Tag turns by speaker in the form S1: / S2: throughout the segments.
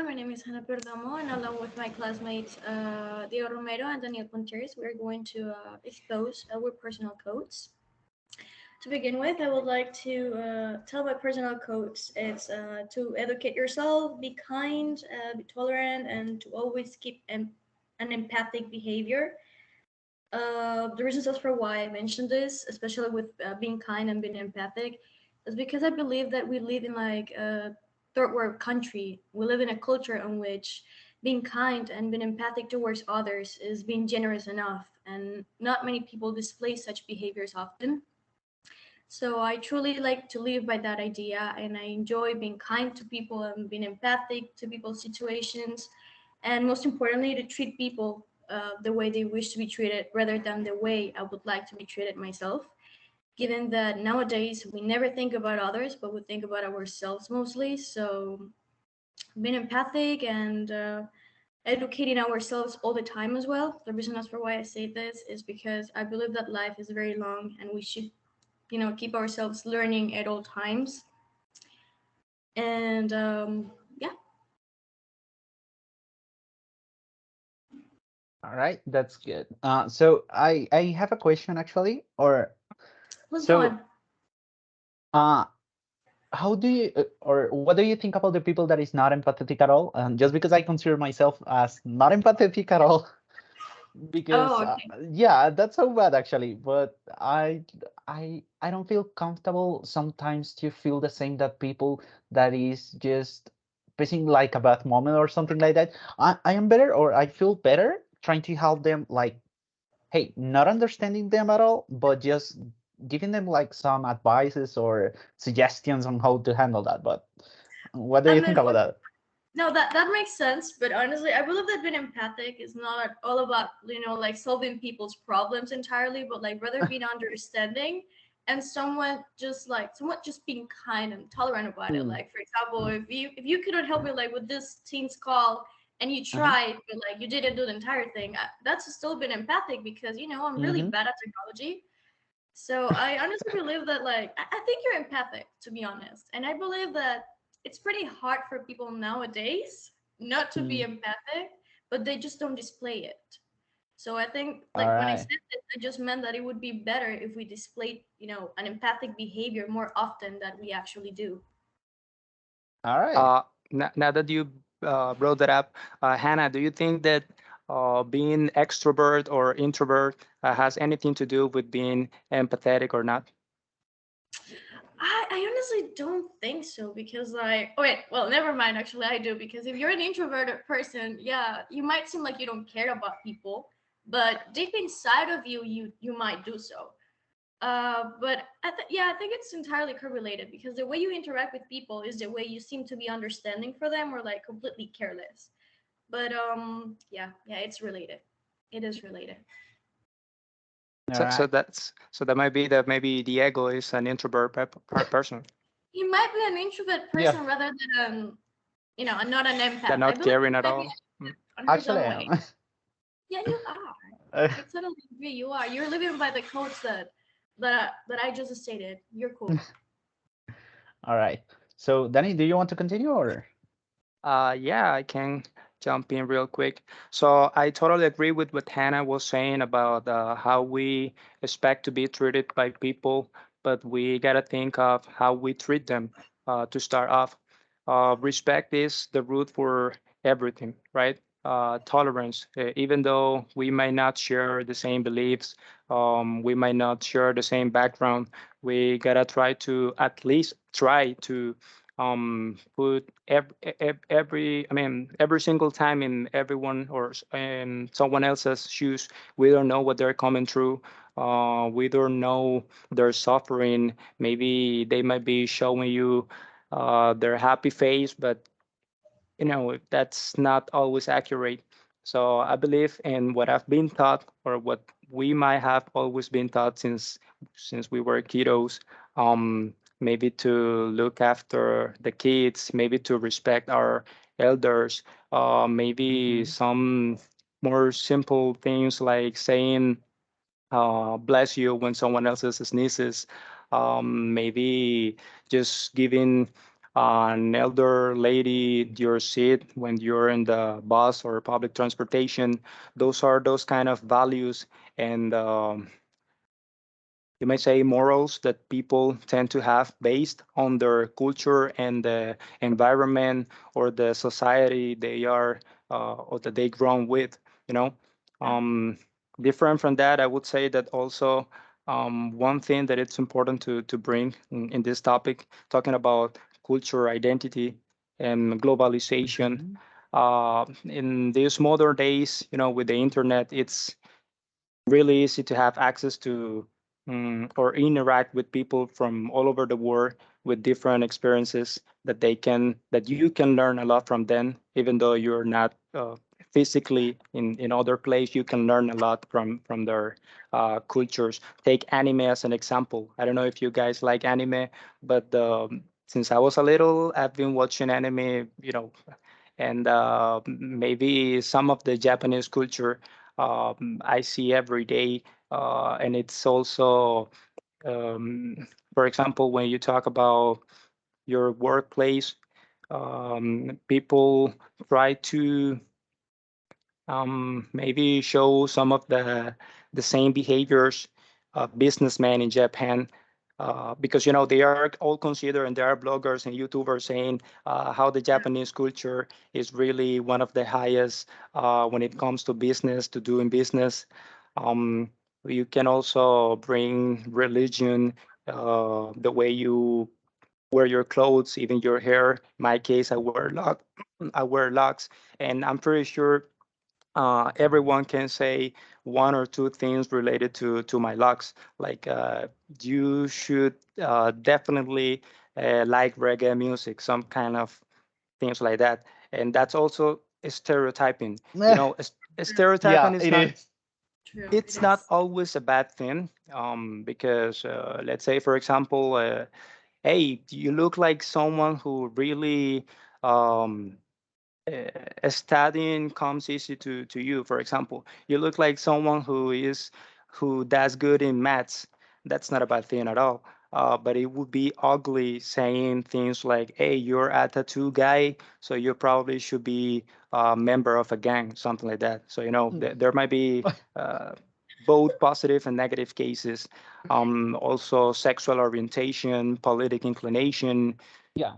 S1: My name is Hannah Perdomo, and along with my classmates Diego Romero and Daniel Ponteres, we're going to expose our personal codes. To begin with, I would like to tell my personal codes. It's to educate yourself, be kind, be tolerant, and to always keep an empathic behavior. The reasons as for why I mentioned this, especially with being kind and being empathic, is because I believe that we live in like a third world country. We live in a culture in which being kind and being empathic towards others is being generous enough, and not many people display such behaviors often. So I truly like to live by that idea, and I enjoy being kind to people and being empathic to people's situations, and most importantly, to treat people the way they wish to be treated rather than the way I would like to be treated myself. Given that nowadays we never think about others, but we think about ourselves mostly. So being empathic and educating ourselves all the time as well. The reason as for why I say this is because I believe that life is very long and we should keep ourselves learning at all times. And yeah.
S2: All right, that's good. So I have a question actually, or
S1: Let's go
S2: so
S1: on.
S2: uh how do you or what do you think about the people that is not empathetic at all? Just because I consider myself as not empathetic at all, because
S1: Oh, okay.
S2: yeah, that's so bad actually. But I don't feel comfortable sometimes to feel the same that people that is just facing like a bad moment or something like that. I am better or I feel better trying to help them, like, hey, not understanding them at all, but just giving them like some advices or suggestions on how to handle that. But what do
S1: I
S2: you think
S1: mean,
S2: about that?
S1: no, that makes sense. But honestly, I believe that being empathic is not all about like solving people's problems entirely, but like rather being understanding and somewhat just being kind and tolerant about it.
S2: Mm,
S1: Like for example, if you couldn't help me like with this team's call and you
S2: uh-huh.
S1: tried, but like you didn't do the entire thing, that's still being empathic because I'm really
S2: Mm-hmm.
S1: bad at technology. So I honestly believe that I think you're empathic, to be honest. And I believe that it's pretty hard for people nowadays not to be
S2: Mm.
S1: empathic, but they just don't display it. So I think
S2: All
S1: like when I
S2: right.
S1: said this, I just meant that it would be better if we displayed, an empathic behavior more often than we actually do.
S2: All right.
S3: Uh, Now that you brought that up, Hannah, do you think that being extrovert or introvert has anything to do with being empathetic or not?
S1: I honestly don't think so because oh wait, well never mind, actually I do, because if you're an introverted person, yeah, you might seem like you don't care about people, but deep inside of you might do so. But yeah, I think it's entirely correlated because the way you interact with people is the way you seem to be understanding for them or like completely careless. But yeah, it's related. It is related.
S2: All
S3: So
S2: right.
S3: that might be that maybe Diego is an introvert person
S1: He might be an introvert
S2: Yeah,
S1: person rather than not an
S3: that
S1: empath. I
S3: not
S1: believe
S3: caring
S1: he
S3: at
S1: might be
S3: all. Mm.
S1: on his
S2: actually
S1: own
S2: I
S1: way.
S2: am.
S1: Yeah, you are.
S2: Uh,
S1: I totally agree. You are. You're living by the codes that I just stated. You're cool.
S2: all right. So, Danny, do you want to continue or?
S3: Yeah, I can jump in real quick. So I totally agree with what Hannah was saying about how we expect to be treated by people, but we gotta think of how we treat them to start off. Respect is the root for everything, right? Tolerance, even though we might not share the same beliefs, we might not share the same background, we gotta try to at least try to put every I mean every single time in everyone or in someone else's shoes. We don't know what they're coming through. We don't know their suffering. Maybe they might be showing you their happy face, but that's not always accurate. So I believe in what I've been taught, or what we might have always been taught since we were kiddos. Maybe to look after the kids, maybe to respect our elders, maybe
S2: Mhm.
S3: some more simple things like saying bless you when someone else sneezes. Maybe just giving an elder lady at your seat when you're in the bus or public transportation. Those are those kind of values and you might say morals that people tend to have based on their culture and the environment or the society they are or that they grown with, you know.
S1: Yeah.
S3: um, Different from that, I would say that also one thing that it's important to bring in this topic, talking about culture identity and globalization,
S2: Mhm.
S3: in these modern days, you know, with the internet, it's really easy to have access to or interact with people from all over the world with different experiences that you can learn a lot from them, even though you're not physically in other place. You can learn a lot from their cultures. Take anime as an example. I don't know if you guys like anime, but since I was a little, I've been watching anime, you know, and maybe some of the Japanese culture I see every day. And it's also, for example, when you talk about your workplace, people try to maybe show some of the same behaviors of businessmen in Japan, because you know they are all considered, and there are bloggers and YouTubers saying how the Japanese culture is really one of the highest when it comes to business, to doing business. Um, you can also bring religion, the way you wear your clothes, even your hair. In my case, I wear locks, and I'm pretty sure everyone can say one or two things related to my locks. Like you should definitely like reggae music, some kind of things like that. And that's also stereotyping. You know,
S2: Yeah,
S3: stereotyping is
S2: it
S3: not.
S2: is.
S1: True. It
S3: It's not
S1: is.
S3: always a bad thing, because let's say, for example, hey, you look like someone who really um, studying comes easy to you. For example, you look like someone who does good in maths. That's not a bad thing at all. But it would be ugly saying things like, "Hey, you're a tattoo guy, so you probably should be a member of a gang," something like that. So you know, there might be uh, both positive and negative cases. Also, sexual orientation, political inclination,
S2: Yeah.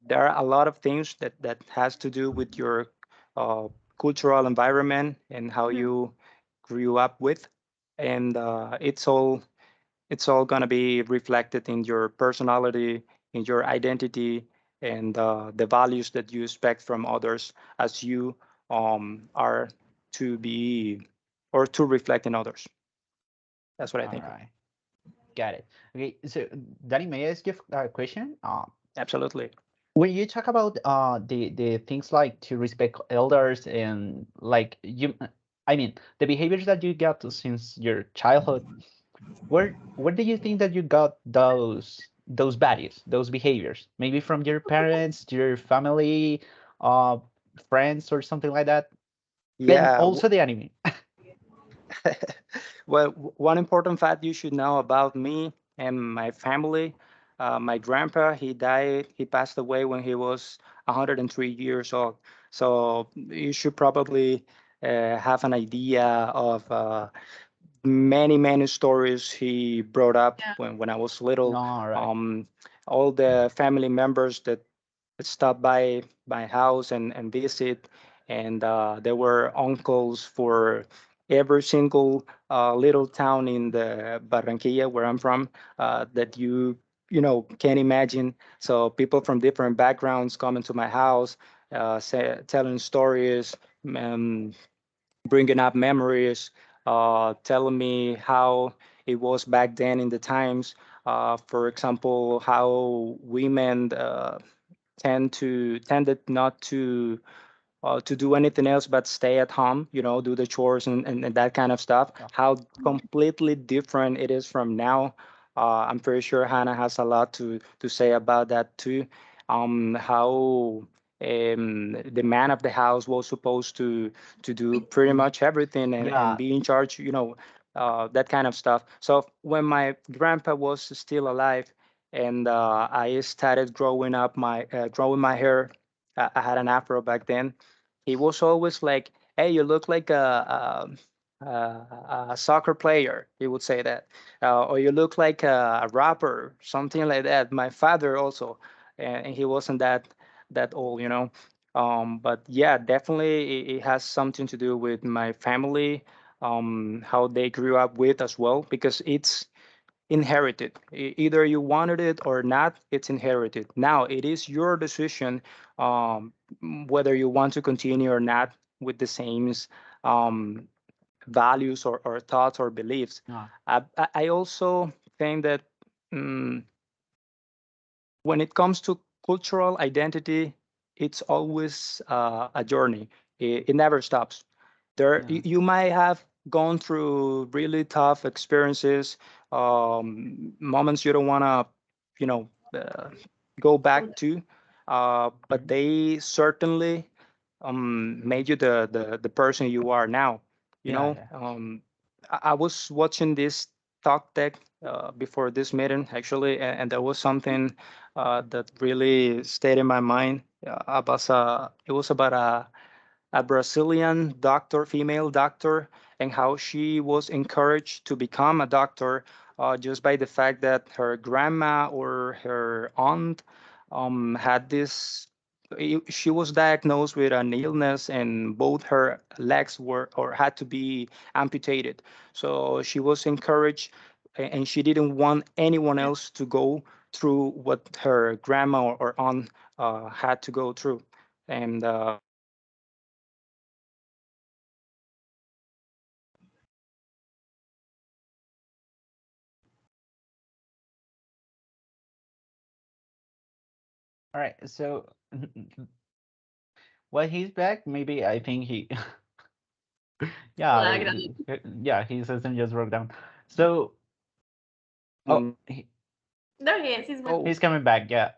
S3: there are a lot of things that has to do with your uh, cultural environment and how
S1: Mhm.
S3: you grew up with, and it's all gonna be reflected in your personality, in your identity, and the values that you expect from others as you are to be or to reflect in others. That's what I
S2: All
S3: think.
S2: right. Got it. Okay. So, Danny, may I ask you a question?
S3: Absolutely.
S2: When you talk about the things like to respect elders and like you, I mean, the behaviors that you got since your childhood, where do you think that you got those values, those behaviors? Maybe from your parents, your family, uh, friends, or something like that. And
S3: Yeah.
S2: also the anime.
S3: Well, one important fact you should know about me and my family. My grandpa, he died, he passed away when he was 103 years old. So you should probably have an idea of many, many stories he brought up
S1: Yeah.
S3: when I was little.
S2: All right.
S3: Um, all the family members that stopped by my house and visit, and there were uncles for every single little town in the Barranquilla where I'm from, that you know can imagine. So people from different backgrounds coming to my house, telling stories, um, bringing up memories, telling me how it was back then in the times. For example, how women tended not to do anything else but stay at home, you know, do the chores and that kind of stuff.
S2: Yeah.
S3: How completely different it is from now. I'm pretty sure Hannah has a lot to say about that too. How the man of the house was supposed to do pretty much everything and
S2: Yeah.
S3: be in charge, you know, that kind of stuff. So when my grandpa was still alive, and I started growing my hair. I had an afro back then. He was always like, "Hey, you look like a soccer player." He would say that, or you look like a rapper, something like that. My father also, and he wasn't that old, you know. But yeah, definitely it has something to do with my family, how they grew up with as well, because it's inherited. Either you wanted it or not, it's inherited. Now it is your decision, um, whether you want to continue or not with the same um, values or thoughts or beliefs.
S2: Ah,
S3: I also think that um, when it comes to cultural identity, it's always a journey. It never stops.
S2: yeah.
S3: You might have gone through really tough experiences, moments you don't want to, you know, go
S1: Go
S3: back
S1: there.
S3: to, but
S2: Mhm.
S3: they certainly made you the person you are now. You
S2: Yeah,
S3: know,
S2: yeah.
S3: I was watching this talk tech before this meeting actually, and there was something that really stayed in my mind. It was about a Brazilian doctor, female doctor, and how she was encouraged to become a doctor just by the fact that her grandma or her aunt had this. She was diagnosed with an illness, and both her legs were or had to be amputated. So she was encouraged, and she didn't want anyone
S1: Yeah.
S3: else to go through what her grandma or aunt had to go through. And
S2: All right. So when he's back, maybe I think he, yeah,
S1: Flag that.
S2: yeah, his system just broke down. So, oh,
S3: mm,
S1: There he is. He's back.
S3: oh,
S2: he's coming back. Yeah,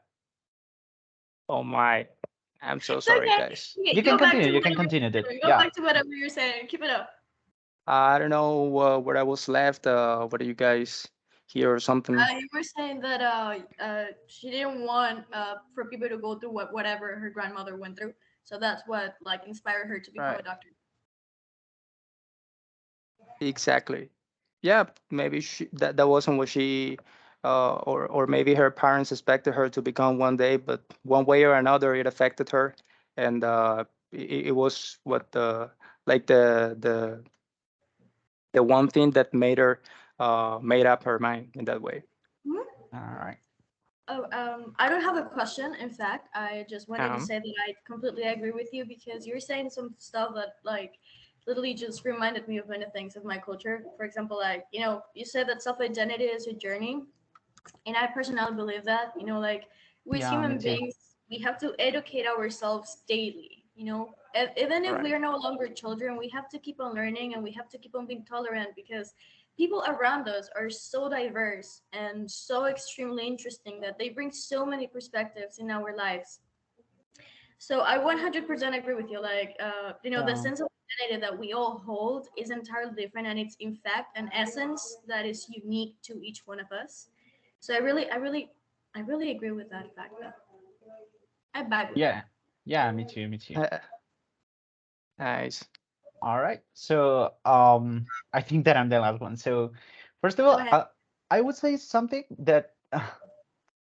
S3: oh my. I'm so
S1: It's
S3: sorry,
S1: okay.
S3: guys.
S1: Okay,
S2: you can
S1: go back
S2: continue.
S1: to
S2: You can
S1: whatever
S2: continue,
S1: you're
S2: dude.
S1: doing. Go
S2: Yeah.
S1: back to whatever you're saying. Keep it up.
S3: I don't know where I was left. What do you guys hear or something?
S1: You were saying that she didn't want for people to go through whatever her grandmother went through, so that's what like inspired her to become a
S2: Right.
S1: doctor.
S3: Exactly. Yeah, maybe that wasn't what she or maybe her parents expected her to become one day, but one way or another it affected her, and it was what like the one thing that made her made up her mind in that way.
S1: Mhm.
S2: All right.
S1: Oh, I don't have a question. In fact, I just wanted to
S3: Um,
S1: say that I completely agree with you because you're saying some stuff that like literally just reminded me of many things of my culture. For example, like you said that self identity is a journey, and I personally believe that. Like we as
S2: Yeah, me
S1: human
S2: too.
S1: beings, we have to educate ourselves daily. Even if we
S3: right.
S1: are no longer children, we have to keep on learning and we have to keep on being tolerant because people around us are so diverse and so extremely interesting that they bring so many perspectives in our lives. So I 100% agree with you. Like, the
S2: Yeah.
S1: sense of identity that we all hold is entirely different, and it's in fact an essence that is unique to each one of us. So I really agree with that fact. Though. I vibe with that.
S2: Yeah. Yeah, me too. Me too.
S3: Nice.
S2: All right. So, I think that I'm the last one. So, first of
S1: Go
S2: all,
S1: ahead.
S2: I would say something that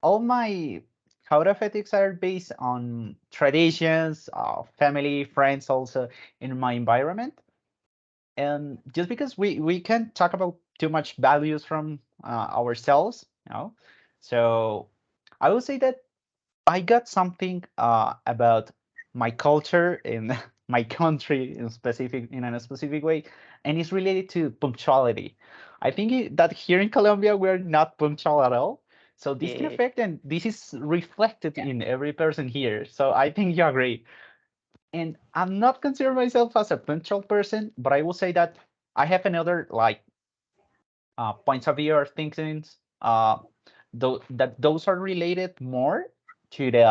S2: all my code of ethics are based on traditions, family, friends, also in my environment. And just because we can talk about too much values from ourselves, so I would say that I got something about my culture in my country in a specific way, and it's related to punctuality. I think that here in Colombia we're not punctual at all, so this can
S3: Yeah.
S2: affect, and this is reflected in every person here. So I think you agree. And I'm not consider myself as a punctual person, but I will say that I have another like points of view or thinkings. That those are related more to the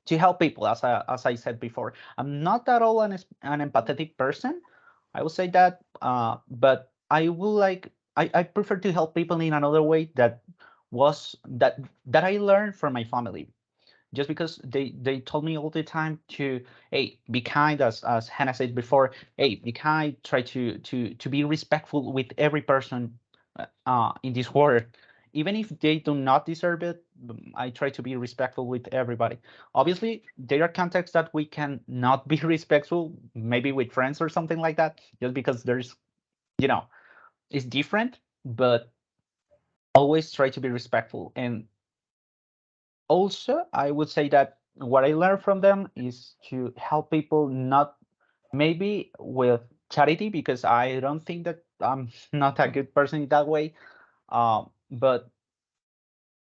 S2: to help people, as I said before. I'm not at all an empathetic person. I will say that, but I will I prefer to help people in another way that was that I learned from my family. Just because they told me all the time to, hey, be kind, as Hannah said before, hey, be kind, try to be respectful with every person in this world, even if they do not deserve it. I try to be respectful with everybody. Obviously there are contexts that we can not be respectful, maybe with friends or something like that, just because there's, you know, it's different, but always try to be respectful. And also, I would say that what I learned from them is to help people, not maybe with charity, because I don't think that I'm not a good person in that way. But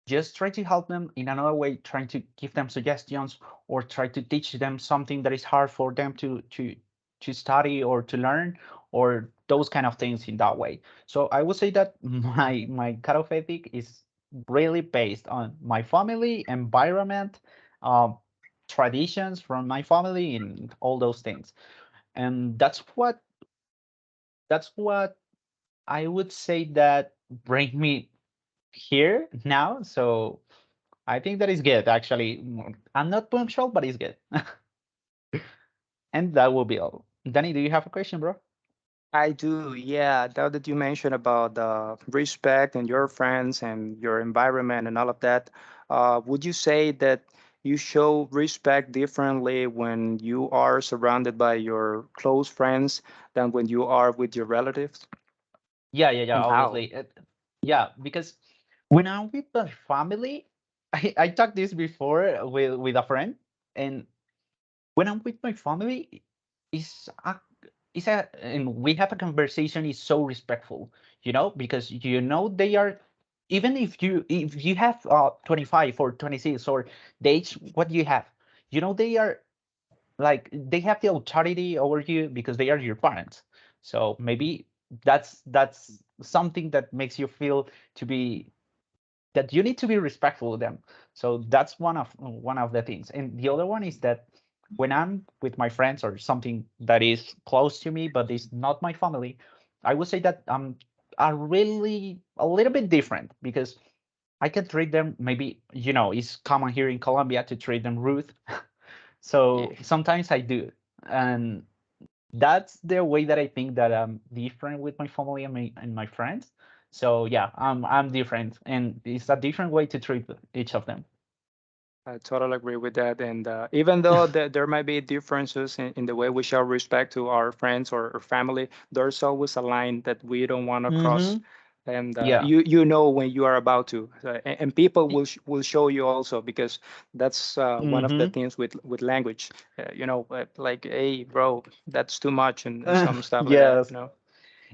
S2: just try to help them in another way, trying to give them suggestions or try to teach them something that is hard for them to study or to learn, or those kind of things in that way. So I would say that my cut of ethic is really based on my family, environment, um, traditions from my family, and all those things. And that's what I would say that bring me here now. So I think that is good, actually. I'm not punctual, but it's good. And that will be all. Danny, do you have a question, bro?
S3: I do, yeah. Now that you mentioned about respect and your friends and your environment and all of that, would you say that you show respect differently when you are surrounded by your close friends than when you are with your relatives?
S2: Yeah, yeah, yeah.
S3: And how?
S2: Obviously, yeah. Because when I'm with my family, I talked this before with a friend, and when I'm with my family, it's a and we have a conversation is so respectful, because they are, even if you have 25 or 26 or the age what you have, they are like they have the authority over you because they are your parents. So maybe that's something that makes you feel to be that you need to be respectful of them. So that's one of the things. And the other one is that when I'm with my friends or something that is close to me but is not my family, I would say that are really a little bit different, because I can treat them, maybe, it's common here in Colombia to treat them rude. So
S3: Yeah.
S2: sometimes I do. And that's the way that I think that I'm different with my family and my friends. So yeah, I'm different, and it's a different way to treat each of them.
S3: I totally agree with that. And even though there might be differences in the way we show respect to our friends or family, there's always a line that we don't want to cross.
S2: Mm-hmm.
S3: And
S2: Yeah.
S3: you know when you are about to, and people
S2: Y-
S3: will show you also, because that's one of the
S2: Mm-hmm.
S3: things with language. Like, hey, bro, that's too much, and some stuff like that.
S2: Yes.
S3: You know.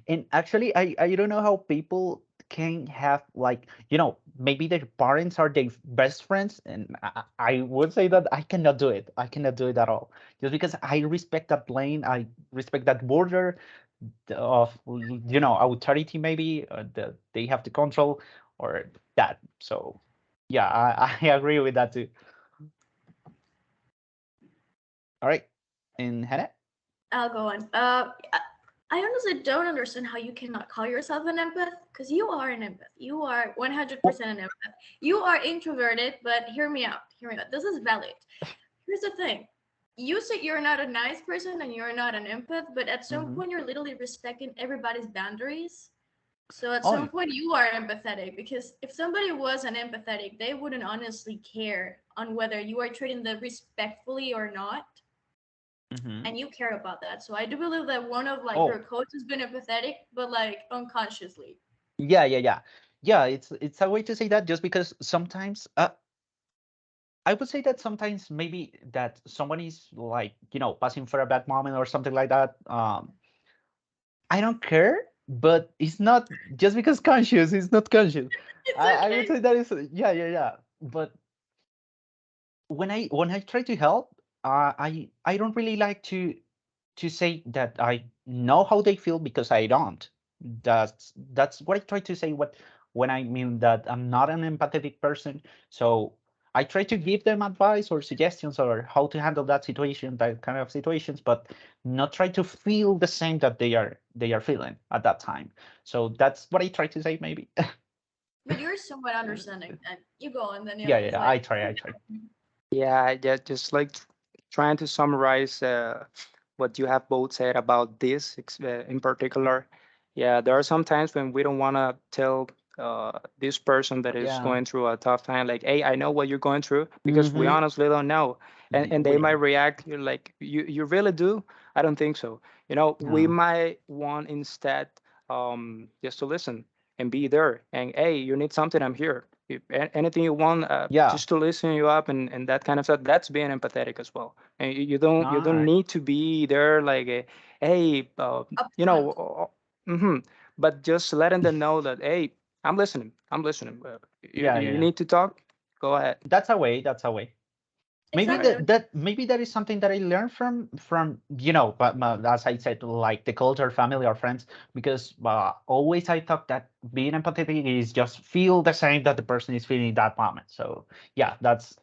S2: And actually, I don't know how people can have, like, maybe their parents are their best friends, and I would say that I cannot do it. I cannot do it at all, just because I respect that lane. I respect that border of, authority, maybe that they have to control, or that. So yeah, I agree with that too. All right. And Hannah?
S1: I'll go on. I honestly don't understand how you cannot call yourself an empath, because you are an empath. You are 100% an empath. You are introverted, but hear me out. Hear me out. This is valid. Here's the thing. You say you're not a nice person and you're not an empath, but at some
S2: Mm-hmm.
S1: point you're literally respecting everybody's boundaries. So at
S2: Oh.
S1: some point you are empathetic, because if somebody was an empathetic, they wouldn't honestly care on whether you are treating them respectfully or not,
S2: Mm-hmm.
S1: and you care about that. So I do believe that one of like your
S2: Oh.
S1: coaches has been empathetic, but like unconsciously.
S2: Yeah, yeah, yeah. Yeah, it's a way to say that, just because sometimes I would say that sometimes maybe that someone is, like, passing for a bad moment or something like that. I don't care, but it's not just because conscious, it's not conscious.
S1: It's
S2: I would
S1: okay.
S2: say that is, yeah, yeah, yeah. But when I try to help, I don't really like to say that I know how they feel, because I don't. That's what I try to say. When I mean that I'm not an empathetic person, so I try to give them advice or suggestions or how to handle that kind of situations, but not try to feel the same that they are feeling at that time. So that's what I try to say, maybe.
S1: But you're somewhat understanding, and you go, and then
S2: Yeah,
S1: it's
S2: yeah,
S1: like,
S2: I try.
S3: Yeah, yeah, just like trying to summarize what you have both said about this in particular. Yeah, there are some times when we don't want to tell this person that is
S2: Yeah.
S3: going through a tough time, like, hey, I know what you're going through, because we
S2: Mm-hmm.
S3: honestly don't know. And they
S2: We
S3: might
S2: don't.
S3: react, you're like, you really do? I don't think so. We
S2: No.
S3: might want instead just to listen and be there. And hey, you need something, I'm here. If anything you want,
S2: Yeah.
S3: just to listen you up and that kind of stuff. That's being empathetic as well. And you don't
S2: Alright.
S3: need to be there like, hey,
S1: upfront.
S3: but just letting them know that, hey, I'm listening. I'm listening. You,
S2: Yeah,
S3: you
S2: yeah.
S3: need to talk. Go ahead.
S2: That's a way. That's a way. Maybe
S3: Right.
S1: Exactly.
S2: that is something that I learned from but as I said, like the culture, family or friends, because always I thought that being empathetic is just feel the same that the person is feeling in that moment. So yeah, that's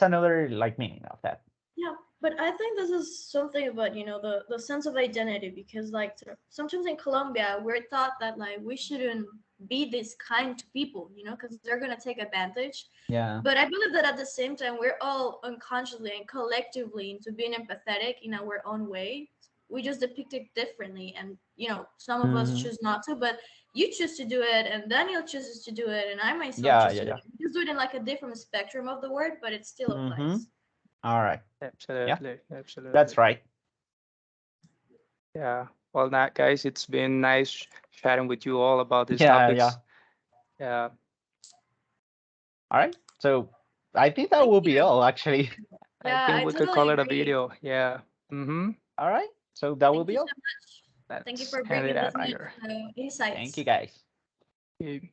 S2: another like meaning of that.
S1: Yeah, but I think this is something about the sense of identity, because like sometimes in Colombia we're taught that like we shouldn't be this kind to people, because they're gonna take advantage.
S2: Yeah.
S1: But I believe that at the same time we're all unconsciously and collectively into being empathetic in our own way. We just depict it differently, and some of us
S2: Hmm.
S1: choose not to, but you choose to do it, and Daniel chooses to do it, and I myself
S2: Yeah,
S1: choose
S2: yeah,
S1: to do
S2: yeah.
S1: it. We just do it in like a different spectrum of the word, but it still
S2: Mm-hmm.
S1: applies.
S2: All right. Yeah,
S3: Absolutely. Absolutely.
S2: that's right.
S3: Yeah. Well, that guys, it's been nice chatting with you all about these
S2: Yeah, yeah.
S3: topics. Yeah.
S2: All right. So I think that
S1: Thank
S2: will be
S1: you.
S2: all actually.
S3: I
S1: Yeah,
S3: think
S1: I
S3: we could
S1: totally
S3: call it a
S1: agree.
S3: video. Yeah. Mm-hmm.
S2: All right. So that will
S1: Thank you
S2: be
S1: so
S2: all.
S1: much. Thank you
S3: Let's
S1: for
S3: end it
S1: bringing
S3: at
S1: this
S2: All right.
S1: new
S3: here.
S2: Thank
S1: insights.
S2: you guys.
S3: Okay.